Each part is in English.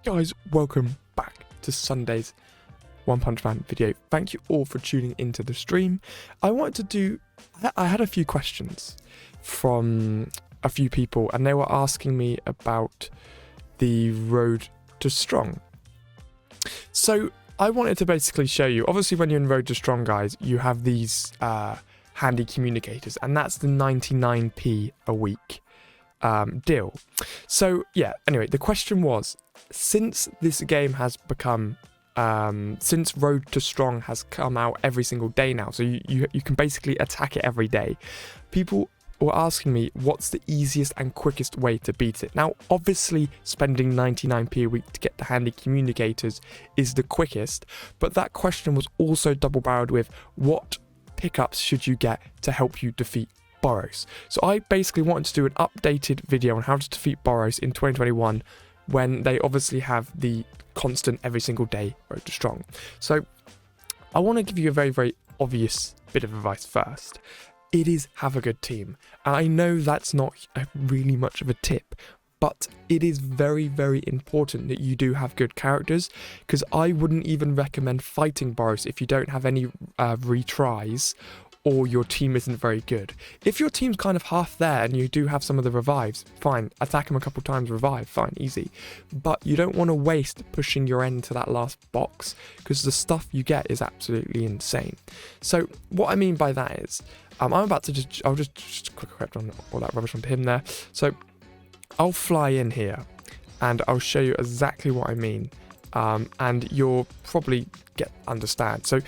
Guys, welcome back to Sunday's One Punch Man video. Thank you all for tuning into the stream. I had a few questions from a few people and they were asking me about the road to strong. So I wanted to basically show you, obviously when you're in road to strong, guys, you have these handy communicators, and that's the 99p a week deal. So yeah, anyway, the question was, since this game has become since Road to Strong has come out every single day now, so you can basically attack it every day, people were asking me what's the easiest and quickest way to beat it. Now obviously spending 99p a week to get the handy communicators is the quickest, but that question was also double barreled with what pickups should you get to help you defeat Boros. So I basically wanted to do an updated video on how to defeat Boros in 2021 when they obviously have the constant every single day Road to Strong. So I want to give you a very, very obvious bit of advice first. It is have a good team. I know that's not really much of a tip, but it is very, very important that you do have good characters, because I wouldn't even recommend fighting Boros if you don't have any retries or your team isn't very good. If your team's kind of half there and you do have some of the revives, fine, attack them a couple times, revive, fine, easy. But you don't want to waste pushing your end to that last box, because the stuff you get is absolutely insane. So what I mean by that is, I'm about to I'll just quick correct on all that rubbish onto him there. So I'll fly in here and I'll show you exactly what I mean. And you'll probably understand. So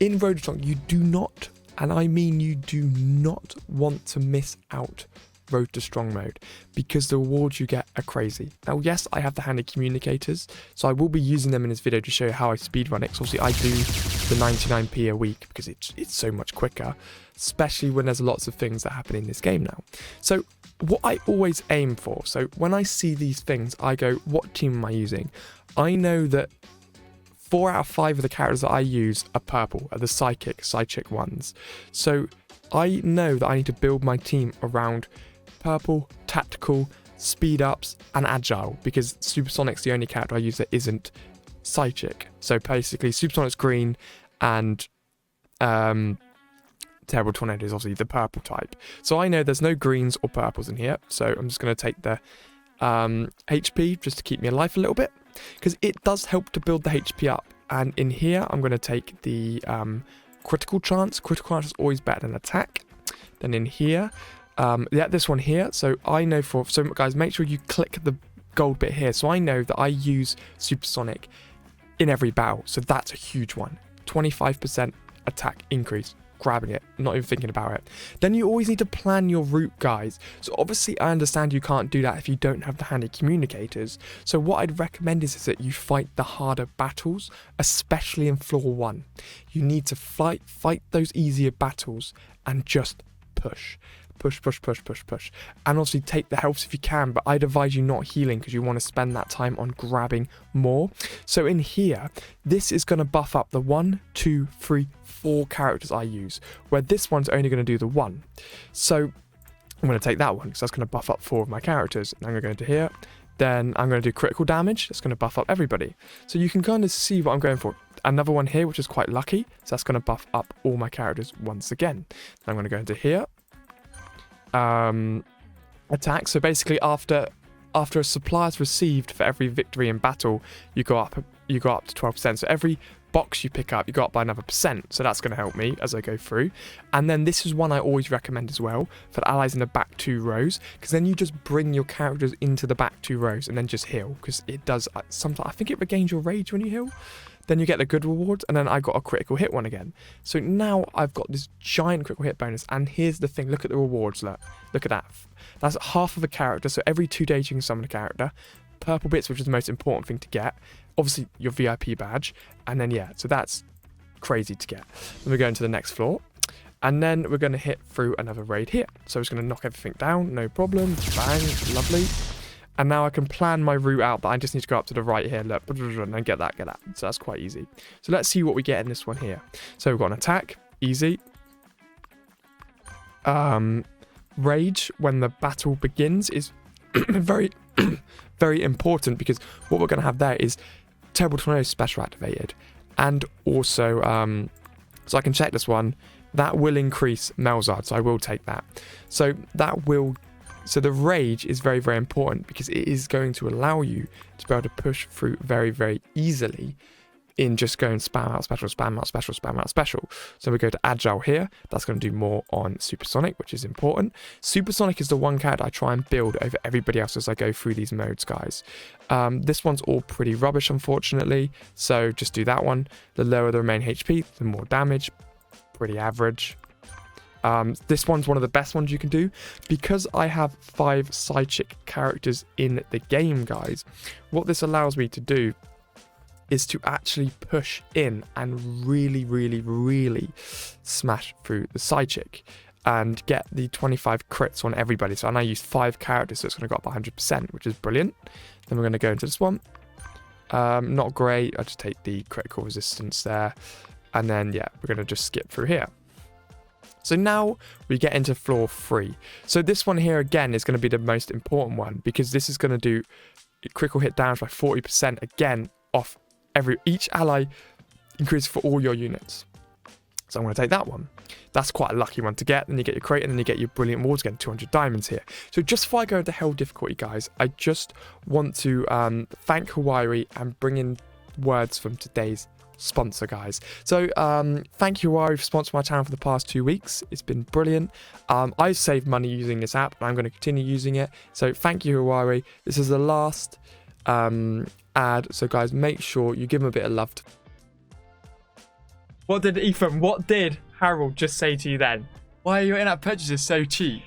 in Road to Strong, you do not, and I mean you do not want to miss out Road to Strong mode, because the rewards you get are crazy. Now, yes, I have the handy communicators, so I will be using them in this video to show you how I speedrun it. So obviously I do the 99p a week because it's so much quicker, especially when there's lots of things that happen in this game now. So what I always aim for, so when I see these things, I go, what team am I using? I know that 4 out of 5 of the characters that I use are purple, are the psychic ones. So I know that I need to build my team around purple, tactical, speed ups, and agile, because Supersonic's the only character I use that isn't psychic. So basically Supersonic's green, and Terrible Tornado is obviously the purple type. So I know there's no greens or purples in here, so I'm just going to take the HP just to keep me alive a little bit, because it does help to build the HP up. And in here I'm going to take the critical chance. Critical chance is always better than attack. Then in here, this one here, so I know so guys, make sure you click the gold bit here, so I know that I use Supersonic in every battle, so that's a huge one. 25% attack increase, grabbing it, not even thinking about it. Then you always need to plan your route, guys. So obviously I understand you can't do that if you don't have the handy communicators, so what I'd recommend is that you fight the harder battles, especially in floor 1. You need to fight those easier battles and just push, and obviously take the healths if you can, but I'd advise you not healing, because you want to spend that time on grabbing more. So in here, this is going to buff up the 1, 2, 3, 4 characters I use, where this one's only going to do the 1. So I'm going to take that one, because that's going to buff up 4 of my characters, and I'm going to go into here. Then I'm going to do critical damage. That's going to buff up everybody. So you can kind of see what I'm going for. Another one here, which is quite lucky. So that's going to buff up all my characters once again. Then I'm going to go into here. Attack. So basically after a supply is received for every victory in battle, you go up to 12%. So every box you pick up, you go up by another %. So that's going to help me as I go through. And then this is one I always recommend as well for the allies in the back 2 rows, because then you just bring your characters into the back 2 rows and then just heal, because it does sometimes, I think it regains your rage when you heal. Then you get the good rewards, and then I got a critical hit one again. So now I've got this giant critical hit bonus, and here's the thing, look at the rewards, look at that. That's half of a character, so every 2 days you can summon a character. Purple bits, which is the most important thing to get. Obviously your VIP badge, and then yeah, so that's crazy to get. Then we go into the next floor, and then we're going to hit through another raid here. So it's going to knock everything down, no problem, bang, lovely. And now I can plan my route out, but I just need to go up to the right here, look, and then get that. So that's quite easy. So let's see what we get in this one here. So we've got an attack, easy. Rage, when the battle begins, is very very important, because what we're going to have there is Terrible Tornado special activated, and also so I can check this one, that will increase Melzard, so I will take that. So the rage is very, very important, because it is going to allow you to be able to push through very, very easily in just going spam out special, spam out special, spam out special. So we go to Agile here. That's going to do more on Supersonic, which is important. Supersonic is the one character I try and build over everybody else as I go through these modes, guys. This one's all pretty rubbish, unfortunately. So just do that one. The lower the remaining HP, the more damage. Pretty average. This one's one of the best ones you can do. Because I have 5 side chick characters in the game, guys, what this allows me to do is to actually push in and really, really, really smash through the side chick and get the 25 crits on everybody. So I now use 5 characters, so it's going to go up 100%, which is brilliant. Then we're going to go into this one. Not great. I just take the critical resistance there. And then, yeah, we're going to just skip through here. So now we get into floor 3. So this one here, again, is going to be the most important one, because this is going to do critical hit damage by 40% again off each ally increase for all your units. So I'm going to take that one. That's quite a lucky one to get. Then you get your crate, and then you get your brilliant wards again, 200 diamonds here. So just before I go into hell difficulty, guys, I just want to thank Hawaii and bring in words from today's sponsor, guys. So thank you, Hawaii, for sponsoring my channel for the past 2 weeks. It's been brilliant. I've saved money using this app, and I'm going to continue using it. So thank you, Hawaii. This is the last ad, so guys, make sure you give them a bit of love. What did Harold just say to you then? Why are your in-app purchases so cheap?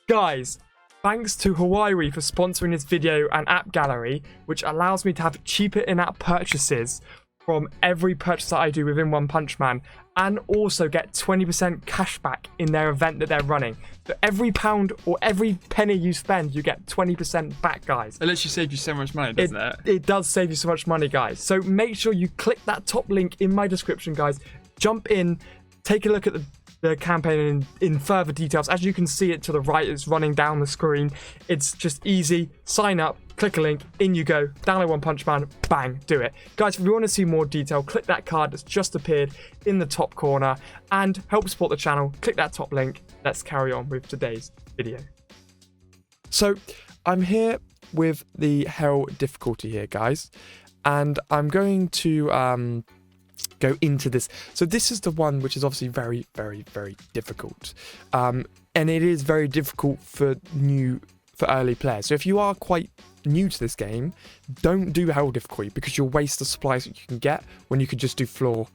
Guys, thanks to Hawaii for sponsoring this video and app gallery, which allows me to have cheaper in-app purchases from every purchase that I do within One Punch Man, and also get 20% cash back in their event that they're running. For every pound or every penny you spend, you get 20% back, guys. It literally saves you so much money, doesn't it? It does save you so much money, guys. So make sure you click that top link in my description, guys. Jump in, take a look at the campaign in further details. As you can see it to the right, it's running down the screen. It's just easy. Sign up, click a link, in you go. Download One Punch Man, bang, do it. Guys, if you want to see more detail, click that card that's just appeared in the top corner and help support the channel. Click that top link. Let's carry on with today's video. So I'm here with the hell difficulty here, guys, and I'm going to go into this. So this is the one which is obviously very, very, very difficult, and it is very difficult for early players. So if you are quite new to this game, don't do hell difficulty, because you'll waste the supplies that you can get when you could just do floor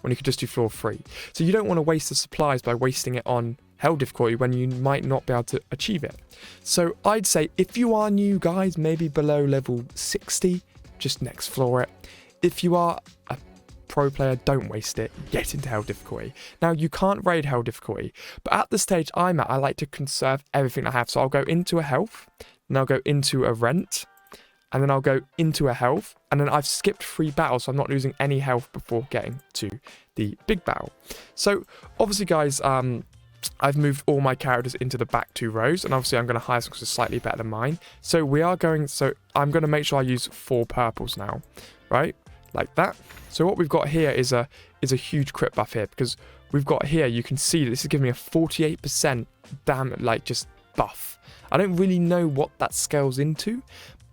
3. So you don't want to waste the supplies by wasting it on hell difficulty when you might not be able to achieve it. So I'd say if you are new, guys, maybe below level 60, just next floor it. If you are a pro player, don't waste it, get into hell difficulty. Now, you can't raid hell difficulty, but at the stage I'm at, I like to conserve everything I have. So I'll go into a health, and I'll go into a rent, and then I'll go into a health, and then I've skipped 3 battles, so I'm not losing any health before getting to the big battle. So obviously, guys, I've moved all my characters into the back 2 rows, and obviously I'm going to hire some because it's slightly better than mine. So I'm going to make sure I use 4 purples now, right? Like that. So what we've got here is a huge crit buff here, because we've got here, you can see this is giving me a 48% damage, like just buff. I don't really know what that scales into,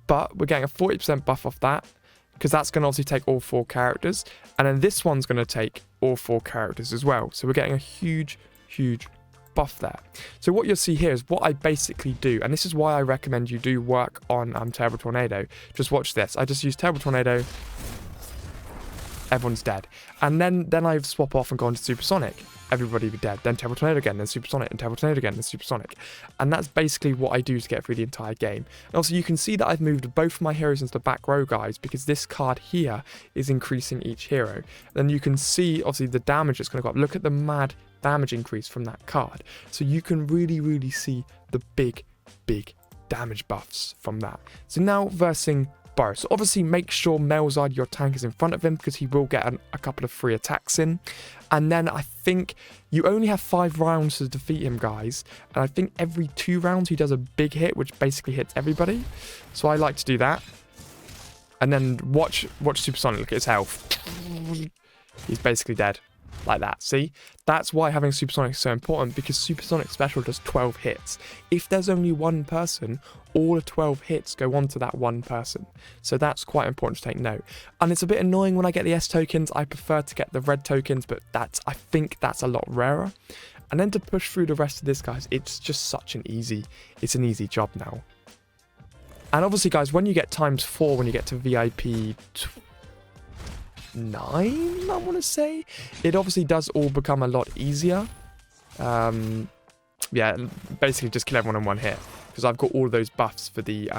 but we're getting a 40% buff off that, because that's going to obviously take all 4 characters, and then this one's going to take all 4 characters as well. So we're getting a huge, huge buff there. So what you'll see here is what I basically do, and this is why I recommend you do work on Terrible Tornado. Just watch this. I just use Terrible Tornado. Everyone's dead, and then I swap off and go into Supersonic. Everybody be dead. Then Terrible Tornado again, then Supersonic, and Terrible Tornado again, then Supersonic. And that's basically what I do to get through the entire game. And also, you can see that I've moved both my heroes into the back row, guys, because this card here is increasing each hero. Then you can see, obviously, the damage that's going to go up. Look at the mad damage increase from that card. So you can really, really see the big, big damage buffs from that. So now versing burrow. So obviously make sure Melzard, your tank, is in front of him because he will get a couple of free attacks in. And then I think you only have 5 rounds to defeat him, guys. And I think every 2 rounds he does a big hit, which basically hits everybody. So I like to do that. And then watch Supersonic, look at his health. He's basically dead. Like that, see? That's why having Supersonic is so important, because Supersonic Special does 12 hits. If there's only one person, all the 12 hits go on to that one person. So that's quite important to take note. And it's a bit annoying when I get the S tokens. I prefer to get the red tokens, but I think that's a lot rarer. And then to push through the rest of this, guys, it's just it's an easy job now. And obviously, guys, when you get ×4, when you get to VIP 9, I want to say, it obviously does all become a lot easier. Yeah, basically just kill everyone in one hit, because I've got all of those buffs for the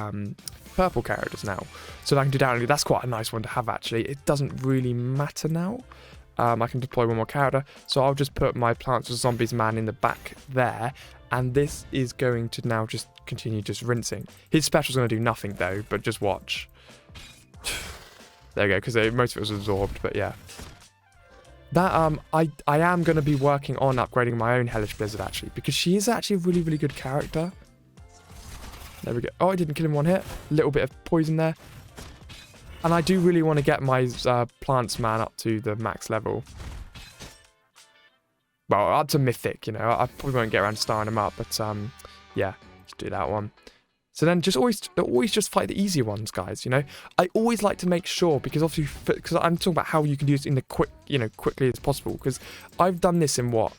purple characters now, so I can do that. That's quite a nice one to have, actually. It doesn't really matter now. I can deploy one more character, so I'll just put my Plants vs Zombies man in the back there, and this is going to now just continue just rinsing. His special's going to do nothing though, but just watch. There we go, because most of it was absorbed, but yeah. That, I am going to be working on upgrading my own Hellish Blizzard, actually, because she is actually a really, really good character. There we go. Oh, I didn't kill him one hit. A little bit of poison there. And I do really want to get my Plants man up to the max level. Well, up to Mythic, you know. I probably won't get around to starring him up, but, yeah, let's do that one. So then just always just fight the easier ones, guys, you know. I always like to make sure, because obviously, because I'm talking about how you can do this in the quickly as possible, because I've done this in what?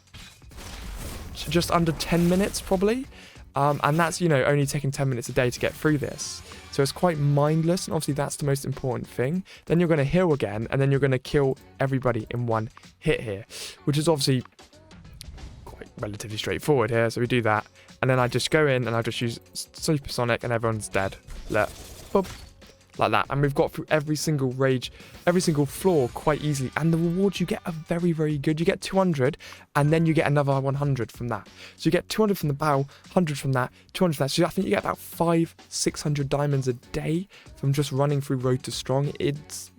Just under 10 minutes, probably. And that's, you know, only taking 10 minutes a day to get through this. So it's quite mindless, and obviously that's the most important thing. Then you're going to heal again, and then you're going to kill everybody in one hit here, which is obviously quite relatively straightforward here. So we do that. And then I just go in and I just use Supersonic and everyone's dead. Look, boop, like that. And we've got through every single floor quite easily. And the rewards you get are very, very good. You get 200 and then you get another 100 from that. So you get 200 from the bow, 100 from that, 200 from that. So I think you get about 500-600 diamonds a day from just running through Road to Strong. It's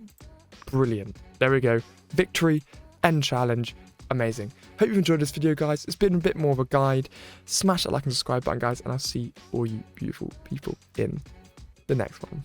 brilliant. There we go. Victory, end challenge. Amazing. Hope you've enjoyed this video, guys. It's been a bit more of a guide. Smash that like and subscribe button, guys, and I'll see all you beautiful people in the next one.